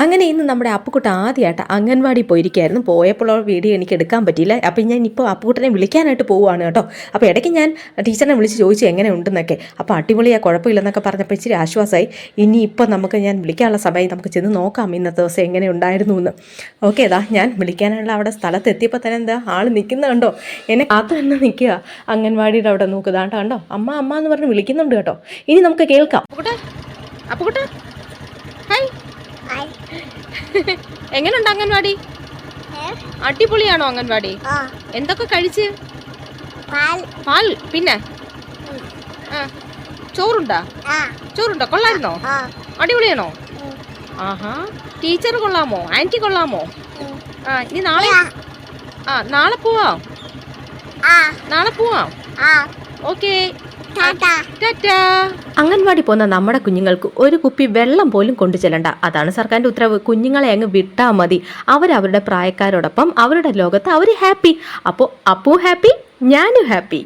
അങ്ങനെ ഇന്ന് നമ്മുടെ അപ്പുക്കുട്ട ആദ്യമായിട്ട് അംഗൻവാടി പോയിരിക്കുകയായിരുന്നു. പോയപ്പോൾ വീഡിയോ എനിക്ക് എടുക്കാൻ പറ്റിയില്ല. അപ്പം ഞാൻ ഇപ്പോൾ അപ്പുക്കുട്ടനെ വിളിക്കാനായിട്ട് പോവുകയാണ് കേട്ടോ. അപ്പോൾ ഇടയ്ക്ക് ഞാൻ ടീച്ചറിനെ വിളിച്ച് ചോദിച്ചു എങ്ങനെ ഉണ്ടെന്നൊക്കെ. അപ്പോൾ അടിപൊളിയാണ്, കുഴപ്പമില്ലെന്നൊക്കെ പറഞ്ഞപ്പോൾ ഇച്ചിരി ആശ്വാസമായി. ഇനിയിപ്പോൾ നമുക്ക് വിളിക്കാനുള്ള സമയം നമുക്ക് ചെന്ന് നോക്കാം ഇന്നത്തെ ദിവസം എങ്ങനെ ഉണ്ടായിരുന്നു എന്ന്. ഓക്കെ, ഞാൻ വിളിക്കാനുള്ള അവിടെ സ്ഥലത്ത് എത്തിയപ്പോൾ തന്നെ എന്താ ആൾ നിൽക്കുന്നുണ്ടോ, എന്നെ കാത്തു തന്നെ നിൽക്കുക. അംഗൻവാടിയുടെ അവിടെ നോക്കുതാണ്ടോ കണ്ടോ, അമ്മ അമ്മ എന്ന് പറഞ്ഞ് വിളിക്കുന്നുണ്ട് കേട്ടോ. ഇനി നമുക്ക് കേൾക്കാം. അപ്പുക്കുട്ട ഹായ്, എങ്ങനെയുണ്ട് അംഗൻവാടി? അടിപൊളിയാണോ അംഗൻവാടി? എന്തൊക്കെ കഴിച്ച്? പാൽ, പിന്നെ ചോറുണ്ടോ? കൊള്ളായിരുന്നോ? അടിപൊളിയാണോ? ആഹാ, ടീച്ചർ കൊള്ളാമോ? ആന്റി കൊള്ളാമോ? ഇനി നാളെ പോവാം. ഓക്കേ, അംഗൻവാടി പോകുന്ന നമ്മുടെ കുഞ്ഞുങ്ങൾക്ക് ഒരു കുപ്പി വെള്ളം പോലും കൊണ്ടു ചെല്ലണ്ട. അതാണ് സർക്കാരിന്റെ ഉത്തരവ്. കുഞ്ഞുങ്ങളെ അങ്ങ് വിട്ടാൽ മതി. അവരവരുടെ പ്രായക്കാരോടൊപ്പം അവരുടെ ലോകത്ത് അവർ ഹാപ്പി. അപ്പോൾ അപ്പു ഹാപ്പി, ഞാനും ഹാപ്പി.